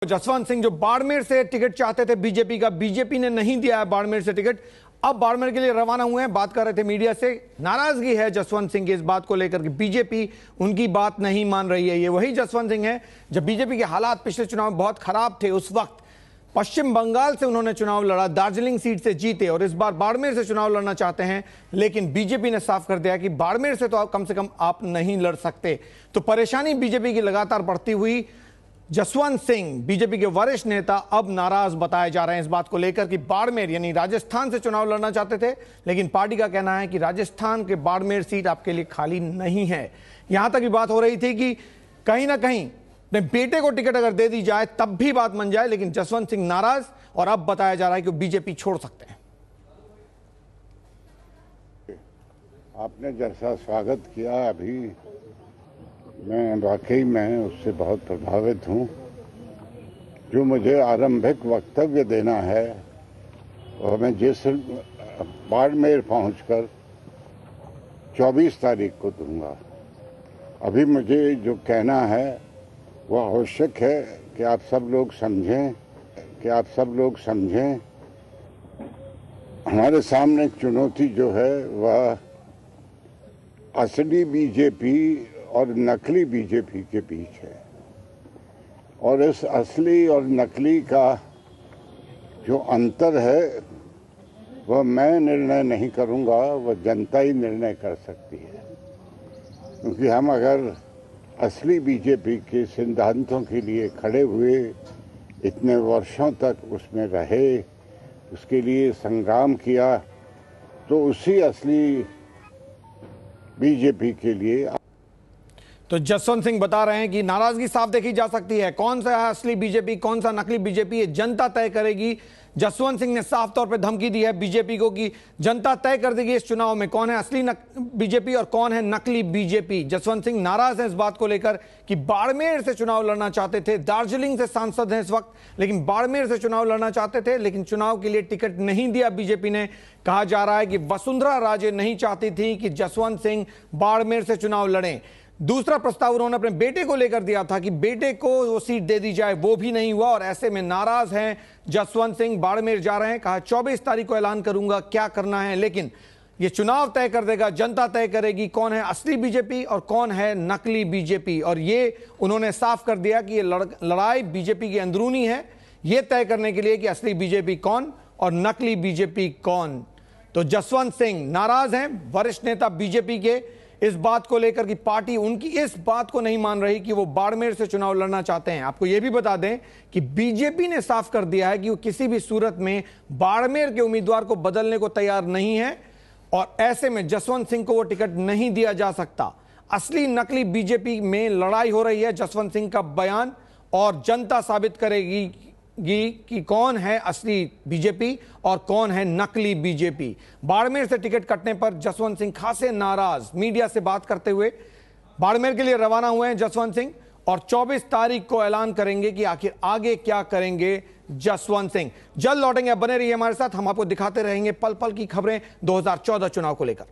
जसवंत सिंह जो बाड़मेर से टिकट चाहते थे बीजेपी का, बीजेपी ने नहीं दिया है बाड़मेर से टिकट, अब बाड़मेर के लिए रवाना हुए हैं। बात कर रहे थे मीडिया से, नाराजगी है जसवंत सिंह की इस बात को लेकर कि बीजेपी उनकी बात नहीं मान रही है। ये वही जसवंत सिंह है जब बीजेपी के हालात पिछले चुनाव में बहुत खराब थे, उस वक्त पश्चिम बंगाल से उन्होंने चुनाव लड़ा, दार्जिलिंग सीट से जीते और इस बार बाड़मेर से चुनाव लड़ना चाहते हैं, लेकिन बीजेपी ने साफ कर दिया कि बाड़मेर से तो आप कम से कम आप नहीं लड़ सकते। तो परेशानी बीजेपी की लगातार बढ़ती हुई, जसवंत सिंह बीजेपी के वरिष्ठ नेता अब नाराज बताए जा रहे हैं इस बात को लेकर कि बाड़मेर यानी राजस्थान से चुनाव लड़ना चाहते थे, लेकिन पार्टी का कहना है कि राजस्थान के बाड़मेर सीट आपके लिए खाली नहीं है। यहां तक भी बात हो रही थी कि कहीं ना कहीं अपने बेटे को टिकट अगर दे दी जाए तब भी बात बन जाए, लेकिन जसवंत सिंह नाराज और अब बताया जा रहा है कि वो बीजेपी छोड़ सकते हैं। आपने जैसा स्वागत किया, अभी मैं वाकई में उससे बहुत प्रभावित हूँ। जो मुझे आरंभिक वक्तव्य देना है और मैं जिस बाड़मेर पहुंचकर 24 तारीख को दूंगा, अभी मुझे जो कहना है वह आवश्यक है कि आप सब लोग समझें हमारे सामने एक चुनौती जो है वह असली बीजेपी और नकली बीजेपी के बीच है, और इस असली और नकली का जो अंतर है वह मैं निर्णय नहीं करूंगा, वह जनता ही निर्णय कर सकती है। क्योंकि हम अगर असली बीजेपी के सिद्धांतों के लिए खड़े हुए, इतने वर्षों तक उसमें रहे, उसके लिए संग्राम किया, तो उसी असली बीजेपी के लिए। तो जसवंत सिंह बता रहे हैं कि नाराजगी साफ देखी जा सकती है। कौन सा है असली बीजेपी, कौन सा नकली बीजेपी, ये जनता तय करेगी। जसवंत सिंह ने साफ तौर पे धमकी दी है बीजेपी को कि जनता तय कर देगी इस चुनाव में कौन है असली बीजेपी और कौन है नकली बीजेपी। जसवंत सिंह नाराज हैं इस बात को लेकर कि बाड़मेर से चुनाव लड़ना चाहते थे, दार्जिलिंग से सांसद हैं इस वक्त, लेकिन बाड़मेर से चुनाव लड़ना चाहते थे, लेकिन चुनाव के लिए टिकट नहीं दिया बीजेपी ने। कहा जा रहा है कि वसुंधरा राजे नहीं चाहती थी कि जसवंत सिंह बाड़मेर से चुनाव लड़ें। दूसरा प्रस्ताव उन्होंने अपने बेटे को लेकर दिया था कि बेटे को वो सीट दे दी जाए, वो भी नहीं हुआ और ऐसे में नाराज हैं जसवंत सिंह, बाड़मेर जा रहे हैं। कहा 24 तारीख को ऐलान करूंगा क्या करना है, लेकिन ये चुनाव तय कर देगा, जनता तय करेगी कौन है असली बीजेपी और कौन है नकली बीजेपी। और ये उन्होंने साफ कर दिया कि ये लड़ाई बीजेपी की अंदरूनी है, ये तय करने के लिए कि असली बीजेपी कौन और नकली बीजेपी कौन। तो जसवंत सिंह नाराज हैं, वरिष्ठ नेता बीजेपी के, इस बात को लेकर कि पार्टी उनकी इस बात को नहीं मान रही कि वो बाड़मेर से चुनाव लड़ना चाहते हैं। आपको यह भी बता दें कि बीजेपी ने साफ कर दिया है कि वो किसी भी सूरत में बाड़मेर के उम्मीदवार को बदलने को तैयार नहीं है और ऐसे में जसवंत सिंह को वो टिकट नहीं दिया जा सकता। असली नकली बीजेपी में लड़ाई हो रही है, जसवंत सिंह का बयान, और जनता साबित करेगी कि कौन है असली बीजेपी और कौन है नकली बीजेपी। बाड़मेर से टिकट कटने पर जसवंत सिंह खासे नाराज, मीडिया से बात करते हुए बाड़मेर के लिए रवाना हुए हैं जसवंत सिंह और 24 तारीख को ऐलान करेंगे कि आखिर आगे क्या करेंगे जसवंत सिंह। जल्द लौटेंगे, बने रहिए हमारे साथ, हम आपको दिखाते रहेंगे पल पल की खबरें 2014 चुनाव को लेकर।